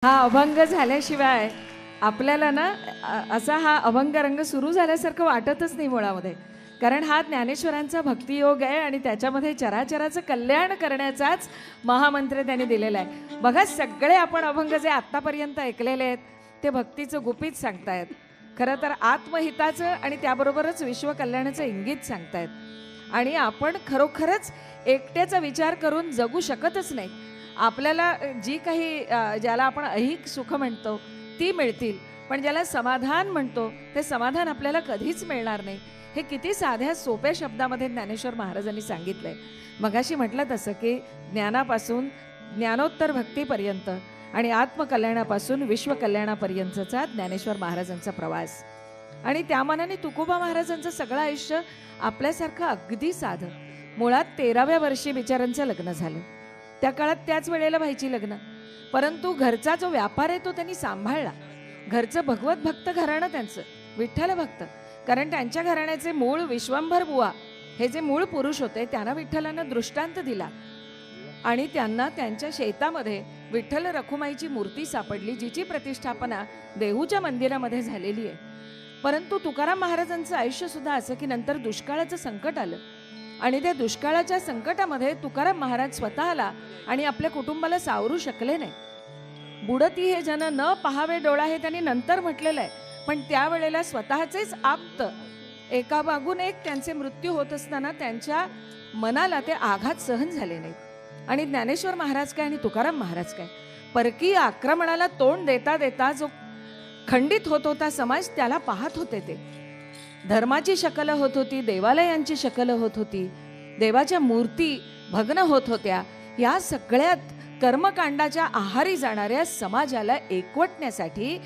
हा अभंग झाल्याशिवाय आपल्याला ना असा हा अभंग रंग सुरू झाल्यासारखं वाटतच नाही मुळामध्ये. कारण हा ज्ञानेश्वरांचा भक्तियोग आहे आणि त्याच्यामध्ये चराचराचं कल्याण करण्याचाच महामंत्र त्यांनी दिलेला आहे. बघा, सगळे आपण अभंग जे आत्तापर्यंत ऐकलेले आहेत ते भक्तीचं गुपित सांगतायत. खरं तर आत्महिताचं आणि त्याबरोबरच विश्वकल्याणाचं इंगित सांगतायत. आणि आपण खरोखरच एकट्याचा विचार करून जगू शकतच नाही. आपल्याला जी काही ज्याला आपण ऐहिक सुख म्हणतो ती मिळतील, पण ज्याला समाधान म्हणतो ते समाधान आपल्याला कधीच मिळणार नाही. हे किती साध्या सोप्या शब्दामध्ये ज्ञानेश्वर महाराजांनी सांगितलंय. मगाशी म्हटलं तसं की ज्ञानापासून ज्ञानोत्तर भक्तीपर्यंत आणि आत्मकल्याणापासून विश्वकल्याणापर्यंतचा ज्ञानेश्वर महाराजांचा प्रवास. आणि त्या मानाने तुकोबा महाराजांचं सगळं आयुष्य आपल्यासारखं अगदी साधं. मुळात 13व्या वर्षी बिचारांचं लग्न झालं. त्या काळात त्याच वेळेला व्हायची लग्न, परंतु घरचा जो व्यापार आहे तो त्यांनी सांभाळला. घरचं भगवत भक्त घराणं त्यांचं, विठ्ठल भक्त. कारण त्यांच्या घराण्याचे मूळ विश्वंभर बुवा हे जे मूळ पुरुष होते त्यांना विठ्ठलानं दृष्टांत दिला आणि त्यांना त्यांच्या शेतामध्ये विठ्ठल रखुमाईची मूर्ती सापडली, जिची प्रतिष्ठापना देहूच्या मंदिरामध्ये झालेली आहे. परंतु तुकाराम महाराजांचं आयुष्य सुद्धा असं की नंतर दुष्काळाचं संकट आलं आणि त्या दुष्काळाच्या संकटामध्ये तुकाराम महाराज स्वतःला आणि आपल्या कुटुंबाला सावरू शकले नाही. बुडती हे जन न पहावे डोळा हे त्यांनी नंतर म्हटलेलं आहे. पण त्यावेळेला स्वतःचेच आप्त एका मागून एक त्यांचे मृत्यू होत असताना त्यांच्या मनाला ते आघात सहन झाले नाहीत. आणि ज्ञानेश्वर महाराज काय आणि तुकाराम महाराज काय, परकीय आक्रमणाला तोंड देता देता जो खंडित होत होता समाज त्याला पाहत होते. ते धर्माची शकल होत होती, देवालयांची शकल होत होती, देवाच्या मूर्ती भग्न होत होत्या. या सगळ्यात कर्मकांडाच्या आहारी जाणाऱ्या समाजाला एकवटण्यासाठी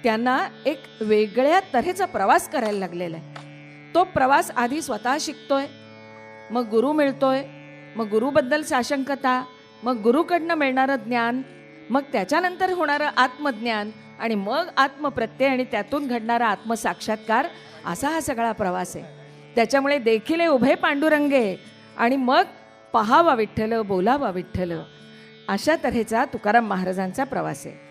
त्यांना एक वेगळ्या तऱ्हेचा प्रवास करायला लागलेला आहे. तो प्रवास आधी स्वतः शिकतोय, मग गुरु मिळतोय, मग गुरुबद्दल साशंकता, मग गुरुकडनं मिळणारं ज्ञान, मग त्याच्यानंतर होणारं आत्मज्ञान आणि मग आत्मप्रत्यय आणि त्यातून घडणारा आत्मसाक्षात्कार, असा हा सगळा प्रवास आहे. त्याच्यामुळे देखील उभे पांडुरंगे आणि मग पहावा विठ्ठल बोलावा विठ्ठल, अशा तऱ्हेचा तुकाराम महाराजांचा प्रवास आहे.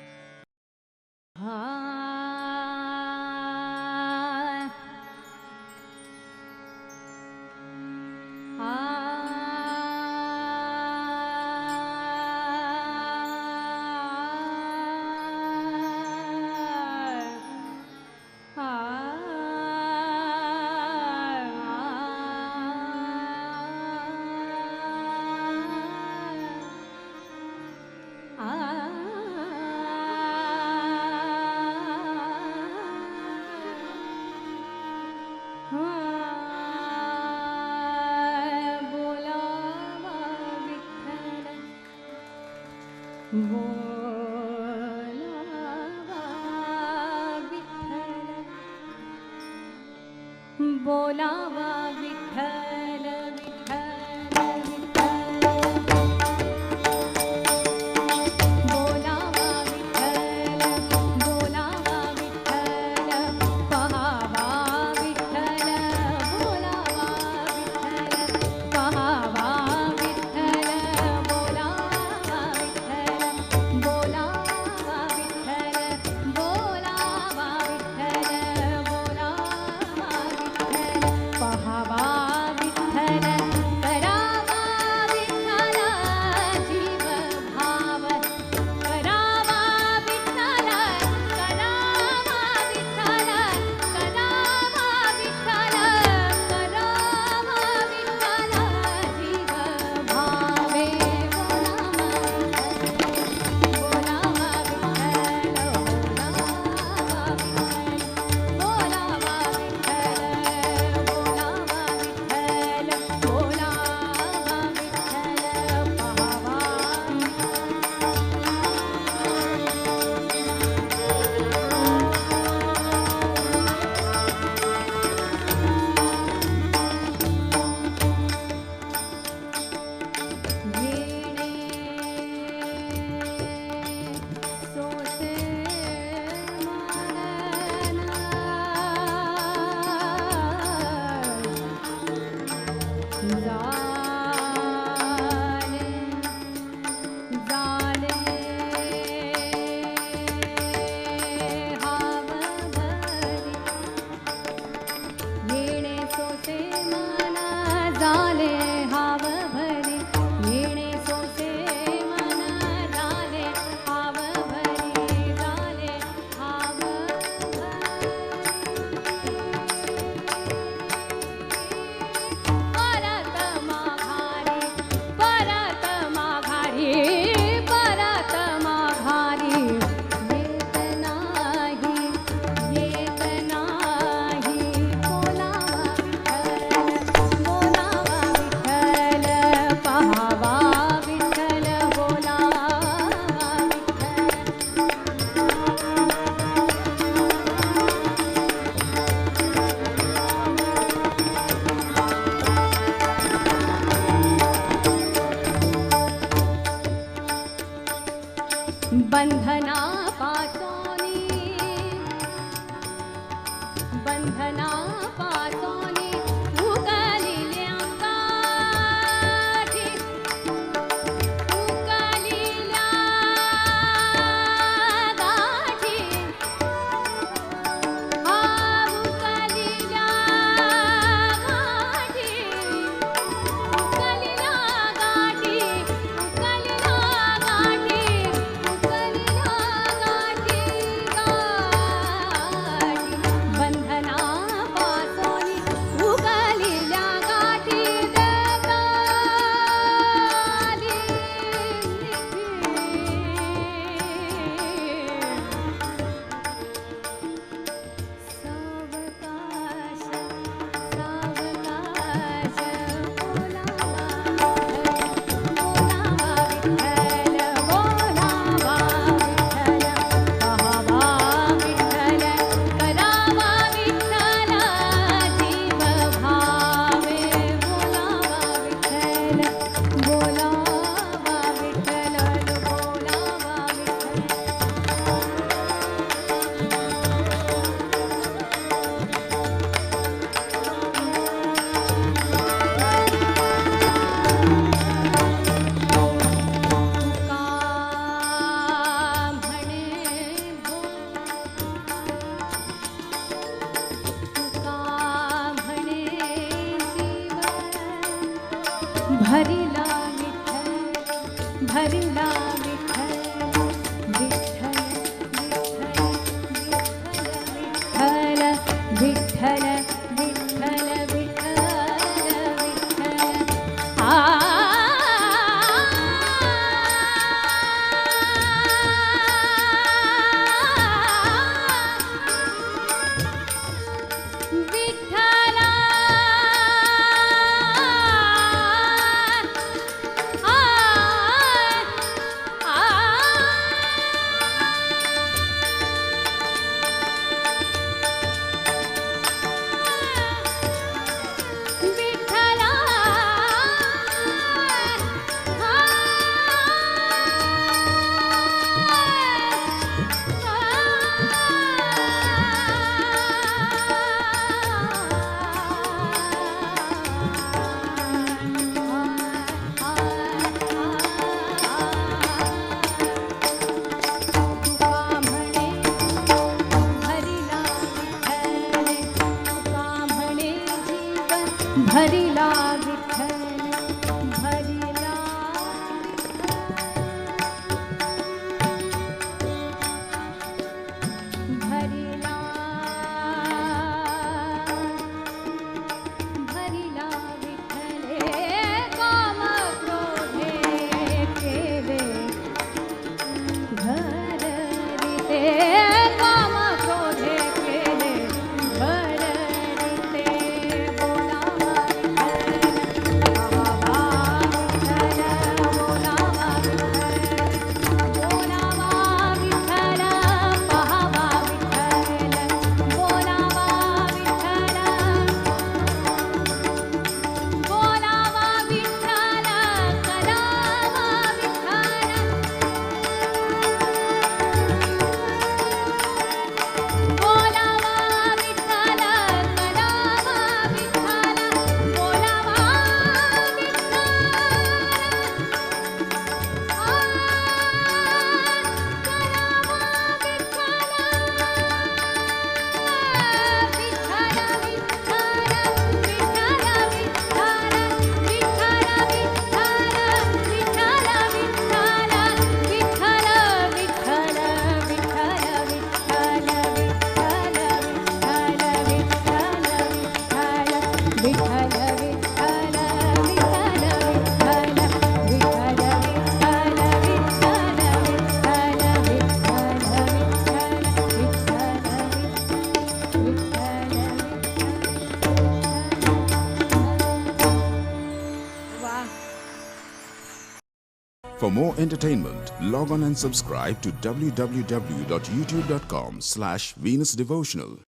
बोलावा विठ्ठल विठ्ठल बोलावा विठ्ठल बोलावा विठ्ठल पहावा विठ्ठल बोलावा विठ्ठल पहावा विठ्ठल बोलावा विठ्ठल बंधनापासोनी उकलिल्या गाठी उकलिल्या गाठी उकलिल्या गाठी उकलिल्या गाठी उकलिल्या गाठी उकलिल्या गाठी बंधनापासोनी उकलिल्या गाठी सावकाश सावकाश बोलावा विठ्ठल बोलावा विठ्ठल पहावा विठ्ठल करावा विठ्ठल जीव भावे बोलावा विठ्ठल बोलावा विठ्ठल बोलावा विठ्ठल भरिला विठ्ठल भरिला विठ्ठल विठ्ठल विठ्ठल विठ्ठल विठ्ठल विठ्ठल विठ्ठल विठ्ठला विठ्ठला भरिला विठ्ठल भरिला भरिला भरिला विठ्ठले काम क्रोधे केले घर रीते काम क्रोधे केले घर रीते बोलावा विठ्ठल पहावा विठ्ठल बोलावा विठ्ठल बोलावा विठ्ठल करावा विठ्ठल बोलावा विठ्ठल करावा विठ्ठल बोलावा For more entertainment, log on and subscribe to www.youtube.com/VenusDevotional.